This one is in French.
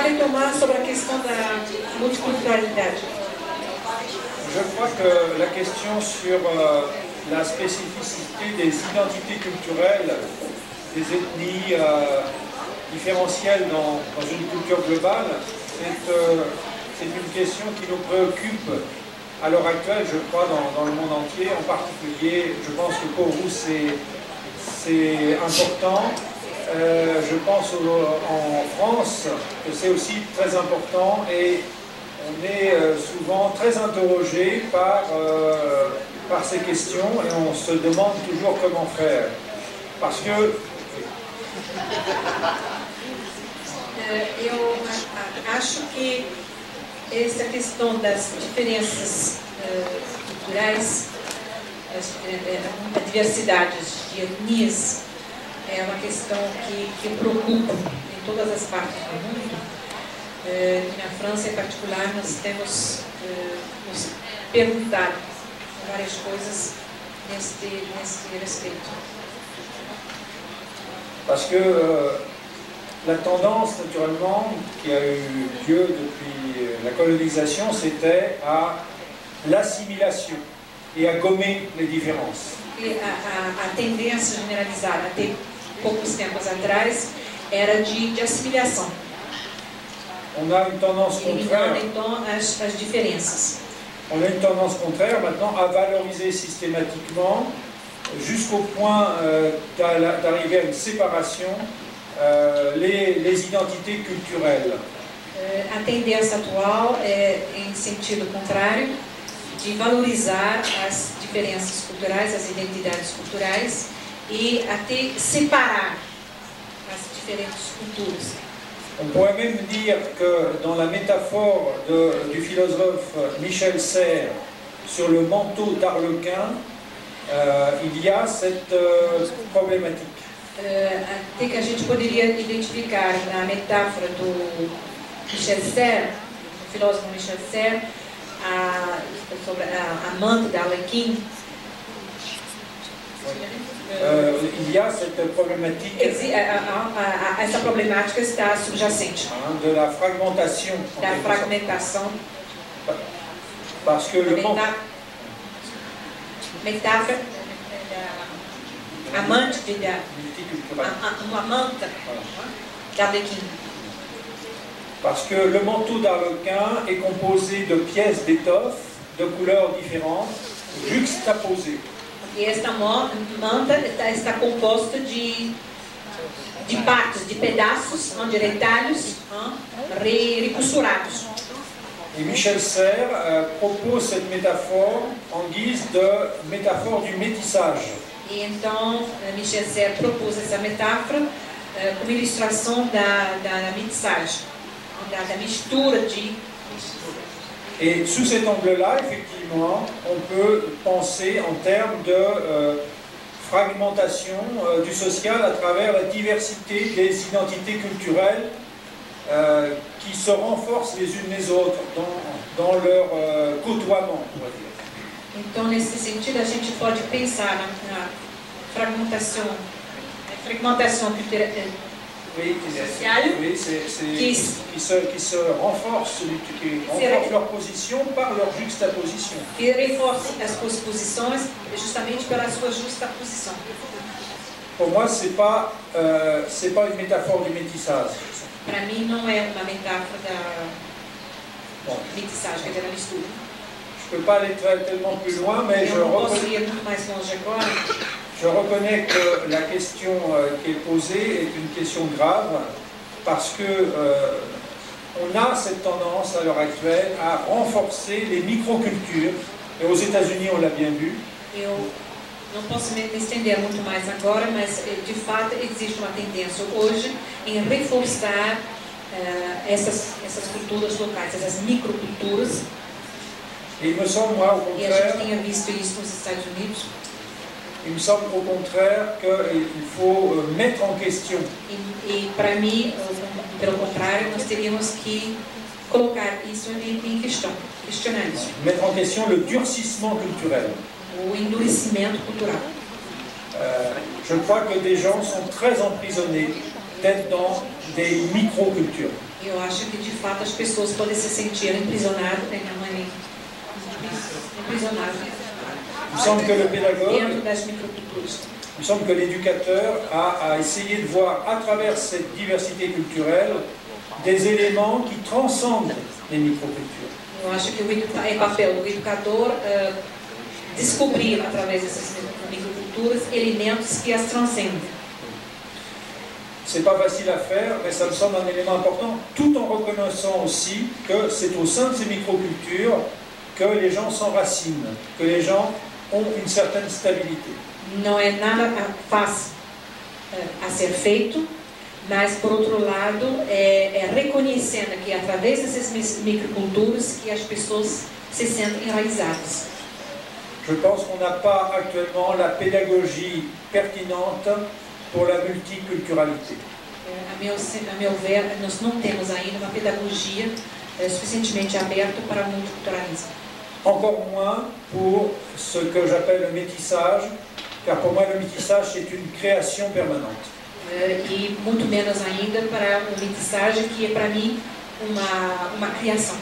retomar sobre a questão da multiculturalidade. Je crois que la question sur la spécificité des identités culturelles, des ethnies différentielles dans une culture globale, c'est une question qui nous préoccupe à l'heure actuelle, je crois, dans le monde entier. En particulier, je pense que pour vous, c'est important. Je pense en France que c'est aussi très important et on est souvent très interrogé par ces questions et on se demande toujours comment faire. Parce que eu acho que essa questão das diferenças culturais, a diversidade de etnias, é uma questão que preocupa em todas as partes do mundo. Na França, em particular, nós temos nos perguntado várias coisas nesse respeito. Parce que la tendance, naturellement, qui a eu lieu depuis la colonisation, c'était à l'assimilation et à gommer les différences. E a tendência generalizada, até poucos tempos atrás, era de assimilação. On a une tendance contraire. Eliminando, então, as diferenças. On a une tendance contraire maintenant à valoriser systématiquement jusqu'au point d'arriver à une séparation les identités culturelles. A tendência atual é em sentido contrário, de valorizar as diferenças culturais, as identidades culturais e até separar as diferentes culturas. On pourrait même dire que dans la métaphore du philosophe Michel Serres sur le manteau d'Arlequin, il y a cette problématique. Até que a gente poderia identificar na metáfora do Michel Serres, do filósofo Michel Serres, sobre a manta d'Arlequin. Il y a cette problématique Essa problemática está subjacente de la fragmentation. Da fragmentação. Parce que le metáfora amante uma manta d'Arlequin. Parce que le manteau d'Arlequin est composé de pièces d'étoffe de couleurs différentes, juxtaposées. E esta manta está composta de partes, de pedaços, de retalhos recosturados. Et Michel Serres propose cette métaphore en guise de métaphore du métissage. E então Michel Serres propôs essa metáfora como ilustração da métissage, da mistura de. Et sous cet angle-là, effectivement, on peut penser en termes de fragmentation du social à travers la diversité des identités culturelles qui se renforcent les unes les autres dans leur côtoiement, on va dire. Então, nesse sentido, a gente pode pensar na fragmentação cultural. Oui, qui se renforcent leur position par leur juxtaposition. Que reforça as suas posições justamente pela sua justaposição. Pour moi, c'est pas une métaphore du métissage. Para mim, não é uma metáfora da métissage, quer dizer, da mistura. Je ne peux pas aller tellement plus loin, mais je reconnais que la question qui est posée est une question grave parce que on a cette tendance à l'heure actuelle à renforcer les microcultures et aux États-Unis on l'a bien vu. Eu não posso me estender muito mais agora, mas de fato existe uma tendência hoje em reforçar essas culturas locais, essas microculturas. Et il me semble, moi, au contraire, e a gente tenha visto isso nos Estados Unidos. Il me semble au contraire qu'il faut mettre en question. E para mim, pelo contrário, nós teríamos que colocar isso em questão, questionar isso. Mettre en question le durcissement culturel. O endurecimento cultural. Je crois que des gens sont très emprisonnés, peut-être dans des micro-cultures. Eu acho que de fato as pessoas podem se sentir aprisionadas, Il me semble que le pédagogue, dentro das microculturas. il me semble que l'éducateur a essayé de voir à travers cette diversité culturelle des éléments qui transcendent les microcultures. Eu acho que é papel do educador descobrir através dessas microculturas elementos que as transcendem. C'est pas facile à faire, mais ça me semble un élément important, tout en reconnaissant aussi que c'est au sein de ces microcultures que les gens s'enracinent, que les gens ont une certaine stabilité. Não é nada fácil a ser feito, mas por outro lado é reconhecendo que através dessas microculturas que as pessoas se sentem enraizadas. Je pense qu'on n'a pas actuellement la pédagogie pertinente pour la multiculturalité. A meu ver, nós não temos ainda uma pedagogia suficientemente aberta para o multiculturalismo. Encore moins pour ce que j'appelle le métissage, car pour moi le métissage c'est une création permanente. E muito menos ainda para o mestiçagem, que é para mim uma criação.